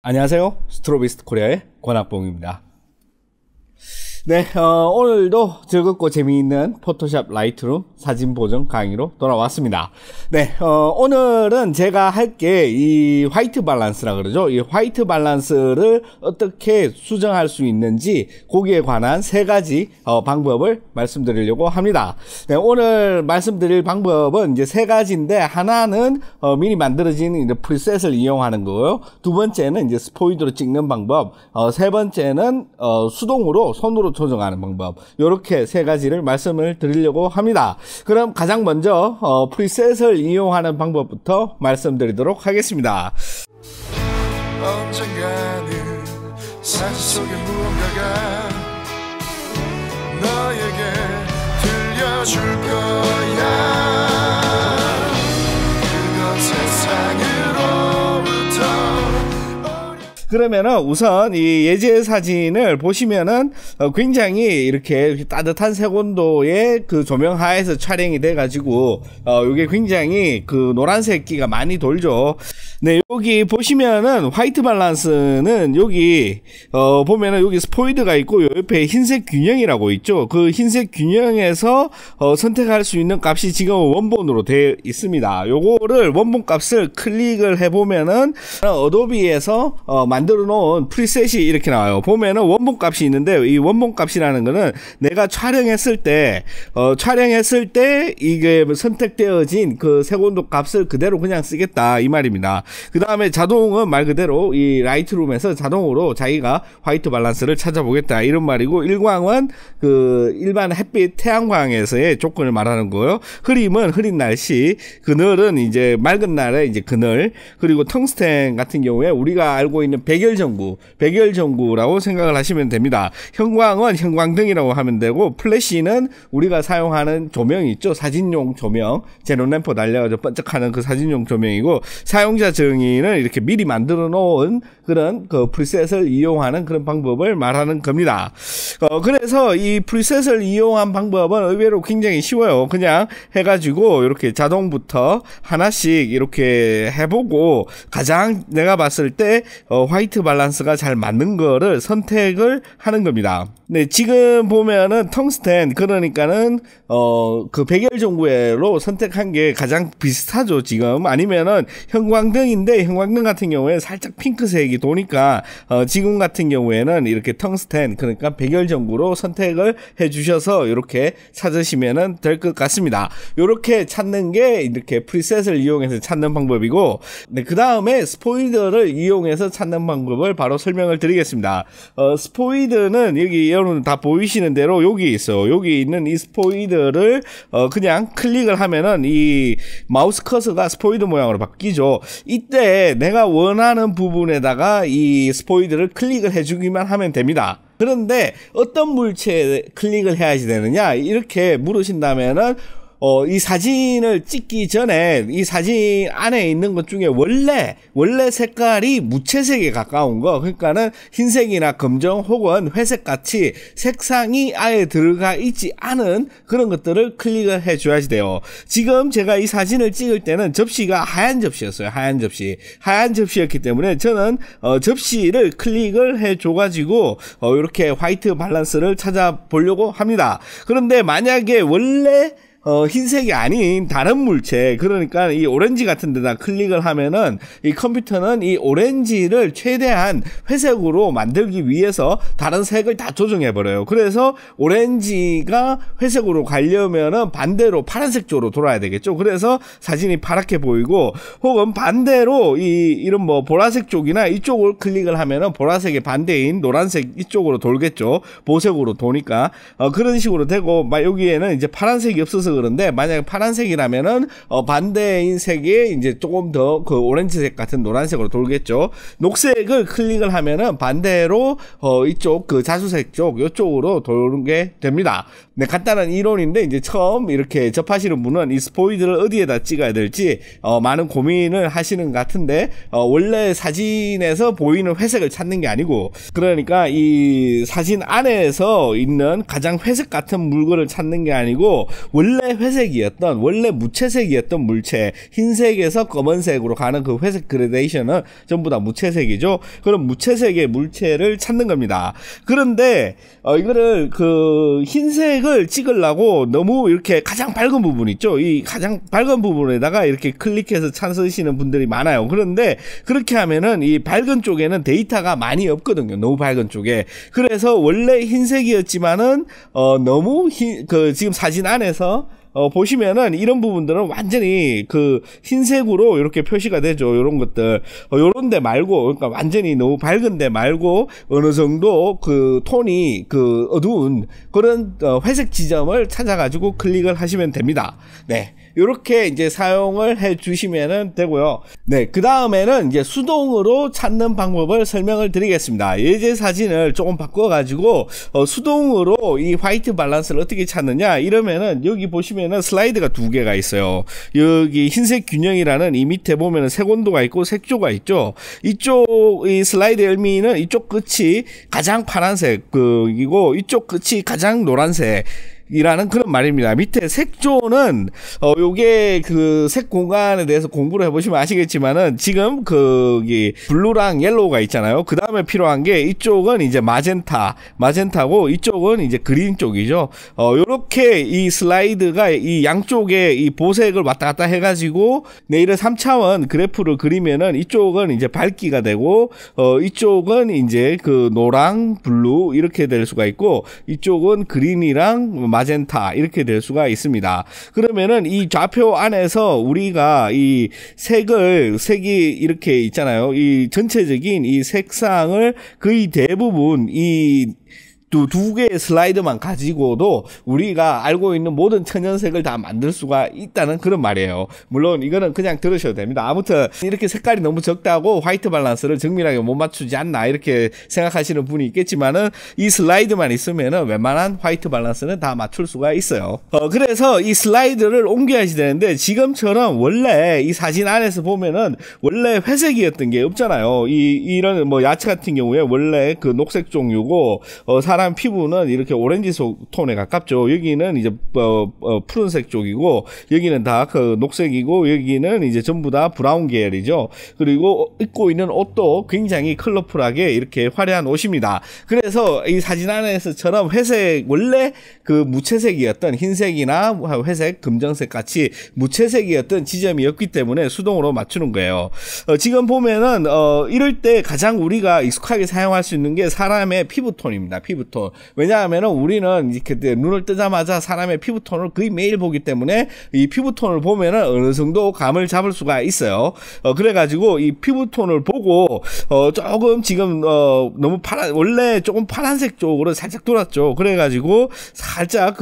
안녕하세요. 스트로비스트 코리아의 권학봉입니다. 네, 오늘도 즐겁고 재미있는 포토샵 라이트룸 사진 보정 강의로 돌아왔습니다. 네, 오늘은 제가 할 게 이 화이트 밸런스라 그러죠. 이 화이트 밸런스를 어떻게 수정할 수 있는지 거기에 관한 세 가지 방법을 말씀드리려고 합니다. 네, 오늘 말씀드릴 방법은 이제 세 가지인데, 하나는 미리 만들어진 이제 프리셋을 이용하는 거고요. 두 번째는 이제 스포이드로 찍는 방법, 세 번째는 수동으로 손으로 조정하는 방법, 이렇게 세 가지를 말씀을 드리려고 합니다. 그럼 가장 먼저 프리셋을 이용하는 방법부터 말씀드리도록 하겠습니다. 언젠가는 사진 속에 무언가가 너에게 들려줄 거야. 그건 세상으로부터. 그러면은 우선 이 예제 사진을 보시면은 굉장히 이렇게 따뜻한 색온도의 그 조명 하에서 촬영이 돼 가지고 이게 굉장히 그 노란색기가 많이 돌죠. 네, 여기 보시면은 화이트 밸런스는 여기 보면은 여기 스포이드가 있고 옆에 흰색 균형이라고 있죠. 그 흰색 균형에서 선택할 수 있는 값이 지금 원본으로 되어 있습니다. 요거를 원본 값을 클릭을 해 보면은 어도비에서 만들어 놓은 프리셋이 이렇게 나와요. 보면은 원본 값이 있는데, 이 원본 값이라는 거는 내가 촬영했을 때 이게 선택되어진 그 색온도 값을 그대로 그냥 쓰겠다 이 말입니다. 그 다음에 자동은 말 그대로 이 라이트룸에서 자동으로 자기가 화이트 밸런스를 찾아보겠다 이런 말이고, 일광은 그 일반 햇빛 태양광에서의 조건을 말하는 거예요. 흐림은 흐린 날씨, 그늘은 이제 맑은 날에 이제 그늘, 그리고 텅스텐 같은 경우에 우리가 알고 있는 백열전구라고 생각을 하시면 됩니다. 형광은 형광등이라고 하면 되고, 플래시는 우리가 사용하는 조명이 있죠. 사진용 조명, 제논램프 달려가지고 번쩍하는 그 사진용 조명이고, 사용자 정의는 이렇게 미리 만들어 놓은 그런 그 프리셋을 이용하는 그런 방법을 말하는 겁니다. 그래서 이 프리셋을 이용한 방법은 의외로 굉장히 쉬워요. 그냥 해가지고 이렇게 자동부터 하나씩 이렇게 해보고, 가장 내가 봤을 때 화이트 밸런스가 잘 맞는 거를 선택을 하는 겁니다. 네, 지금 보면은 텅스텐, 그러니까는 그 백열전구로 선택한 게 가장 비슷하죠 지금. 아니면은 형광등인데, 형광등 같은 경우에 살짝 핑크색이 도니까 지금 같은 경우에는 이렇게 텅스텐, 그러니까 백열전구로 선택을 해 주셔서 이렇게 찾으시면은 될 것 같습니다. 이렇게 찾는 게 이렇게 프리셋을 이용해서 찾는 방법이고, 네, 그 다음에 스포이드를 이용해서 찾는 방법을 바로 설명을 드리겠습니다. 스포이드는 여기 여러분 다 보이시는 대로 여기 있어요. 여기 있는 이 스포이드를 그냥 클릭을 하면은 이 마우스 커서가 스포이드 모양으로 바뀌죠. 이때 내가 원하는 부분에다가 이 스포이드를 클릭을 해주기만 하면 됩니다. 그런데 어떤 물체에 클릭을 해야지 되느냐 이렇게 물으신다면은 이 사진을 찍기 전에 이 사진 안에 있는 것 중에 원래 색깔이 무채색에 가까운 거, 그러니까는 흰색이나 검정 혹은 회색 같이 색상이 아예 들어가 있지 않은 그런 것들을 클릭을 해 줘야지 돼요. 지금 제가 이 사진을 찍을 때는 접시가 하얀 접시였어요. 하얀 접시였기 때문에 저는 접시를 클릭을 해 줘 가지고 이렇게 화이트 밸런스를 찾아보려고 합니다. 그런데 만약에 원래 흰색이 아닌 다른 물체, 그러니까 이 오렌지 같은 데다 클릭을 하면은 이 컴퓨터는 이 오렌지를 최대한 회색으로 만들기 위해서 다른 색을 다 조정해 버려요. 그래서 오렌지가 회색으로 가려면은 반대로 파란색 쪽으로 돌아야 되겠죠. 그래서 사진이 파랗게 보이고, 혹은 반대로 이런 뭐 보라색 쪽이나 이쪽을 클릭을 하면은 보라색의 반대인 노란색 이쪽으로 돌겠죠. 보색으로 도니까 그런 식으로 되고, 여기에는 이제 파란색이 없어서 그런데, 만약에 파란색이라면은 반대인 색이 이제 조금 더 그 오렌지색 같은 노란색으로 돌겠죠. 녹색을 클릭을 하면은 반대로 이쪽 그 자수색 쪽 이쪽으로 돌게 됩니다. 네, 간단한 이론인데, 이제 처음 이렇게 접하시는 분은 이 스포이드를 어디에다 찍어야 될지 많은 고민을 하시는 것 같은데, 원래 사진에서 보이는 회색을 찾는 게 아니고, 그러니까 이 사진 안에서 있는 가장 회색 같은 물건을 찾는 게 아니고, 원래 원래 회색이었던, 원래 무채색이었던 물체, 흰색에서 검은색으로 가는 그 회색 그레데이션은 전부 다 무채색이죠. 그럼 무채색의 물체를 찾는 겁니다. 그런데 이거를 그 흰색을 찍으려고 너무 이렇게 가장 밝은 부분 있죠. 이 가장 밝은 부분에다가 이렇게 클릭해서 찾으시는 분들이 많아요. 그런데 그렇게 하면은 이 밝은 쪽에는 데이터가 많이 없거든요. 너무 밝은 쪽에. 그래서 원래 흰색이었지만은 너무 지금 사진 안에서 보시면은 이런 부분들은 완전히 그 흰색으로 이렇게 표시가 되죠. 요런 것들. 요런 데 말고, 그러니까 완전히 너무 밝은 데 말고 어느 정도 그 톤이 그 어두운 그런 회색 지점을 찾아가지고 클릭을 하시면 됩니다. 네. 요렇게 이제 사용을 해 주시면 되고요. 네, 그 다음에는 이제 수동으로 찾는 방법을 설명을 드리겠습니다. 예제 사진을 조금 바꿔가지고 수동으로 이 화이트 밸런스를 어떻게 찾느냐 이러면은 여기 보시면은 슬라이드가 두 개가 있어요. 여기 흰색 균형이라는 이 밑에 보면은 색온도가 있고 색조가 있죠. 이쪽 이 슬라이드 열미는 이쪽 끝이 가장 파란색 이고 이쪽 끝이 가장 노란색 이라는 그런 말입니다. 밑에 색조는 요게 그 색 공간에 대해서 공부를 해보시면 아시겠지만은 지금 이 블루랑 옐로우가 있잖아요. 그 다음에 필요한 게 이쪽은 이제 마젠타고 이쪽은 이제 그린 쪽이죠. 요렇게 이 슬라이드가 이 양쪽에 이 보색을 왔다 갔다 해가지고 내일의 3차원 그래프를 그리면은 이쪽은 이제 밝기가 되고 이쪽은 이제 그 노랑 블루 이렇게 될 수가 있고 이쪽은 그린이랑 마젠타 이렇게 될 수가 있습니다. 그러면은 이 좌표 안에서 우리가 이 색이 이렇게 있잖아요. 이 전체적인 이 색상을 거의 대부분 이 두 개의 슬라이드만 가지고도 우리가 알고 있는 모든 천연색을 다 만들 수가 있다는 그런 말이에요. 물론 이거는 그냥 들으셔도 됩니다. 아무튼 이렇게 색깔이 너무 적다고 화이트 밸런스를 정밀하게 못 맞추지 않나 이렇게 생각하시는 분이 있겠지만은 이 슬라이드만 있으면은 웬만한 화이트 밸런스는 다 맞출 수가 있어요. 그래서 이 슬라이드를 옮겨야지 되는데 지금처럼 원래 이 사진 안에서 보면은 원래 회색이었던 게 없잖아요. 이런 뭐 야채 같은 경우에 원래 그 녹색 종류고 사람 피부는 이렇게 오렌지 톤에 가깝죠. 여기는 이제 푸른색 쪽이고 여기는 다 그 녹색이고 여기는 이제 전부 다 브라운 계열이죠. 그리고 입고 있는 옷도 굉장히 컬러풀하게 이렇게 화려한 옷입니다. 그래서 이 사진 안에서처럼 회색 원래 그 무채색이었던 흰색이나 회색, 금정색 같이 무채색이었던 지점이었기 때문에 수동으로 맞추는 거예요. 지금 보면은 이럴 때 가장 우리가 익숙하게 사용할 수 있는 게 사람의 피부톤입니다. 피부톤. 왜냐하면은 우리는 이렇게 눈을 뜨자마자 사람의 피부톤을 거의 매일 보기 때문에 이 피부톤을 보면은 어느 정도 감을 잡을 수가 있어요. 그래가지고 이 피부톤을 보고 조금 지금 너무 원래 조금 파란색 쪽으로 살짝 돌았죠. 그래가지고 살짝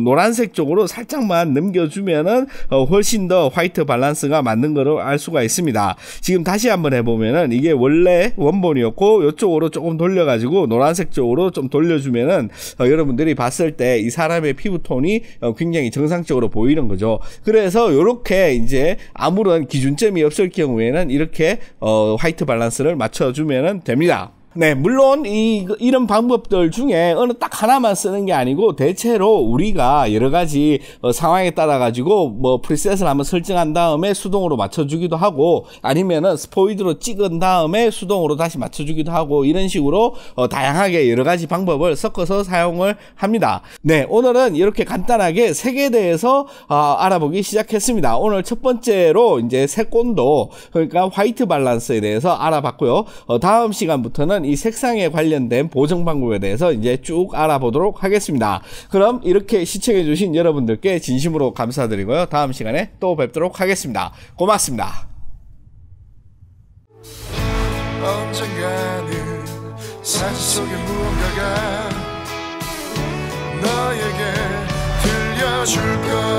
노란색 쪽으로 살짝만 넘겨주면은 훨씬 더 화이트 밸런스가 맞는 거를 알 수가 있습니다. 지금 다시 한번 해보면은 이게 원래 원본이었고 이쪽으로 조금 돌려가지고 노란색 쪽으로 좀 돌려주면은 여러분들이 봤을 때 이 사람의 피부톤이 굉장히 정상적으로 보이는 거죠. 그래서 이렇게 이제 아무런 기준점이 없을 경우에는 이렇게 화이트 밸런스를 맞춰주면 됩니다. 네, 물론 이런 방법들 중에 어느 딱 하나만 쓰는 게 아니고 대체로 우리가 여러 가지 상황에 따라 가지고 뭐 프리셋을 한번 설정한 다음에 수동으로 맞춰주기도 하고 아니면은 스포이드로 찍은 다음에 수동으로 다시 맞춰주기도 하고 이런 식으로 다양하게 여러 가지 방법을 섞어서 사용을 합니다. 네, 오늘은 이렇게 간단하게 색에 대해서 알아보기 시작했습니다. 오늘 첫 번째로 이제 색온도 그러니까 화이트 밸런스에 대해서 알아봤고요. 다음 시간부터는 이 색상에 관련된 보정 방법에 대해서 이제 쭉 알아보도록 하겠습니다. 그럼 이렇게 시청해주신 여러분들께 진심으로 감사드리고요. 다음 시간에 또 뵙도록 하겠습니다. 고맙습니다. 언젠가는 사진 속에 무언가가 너에게 들려줄 거야.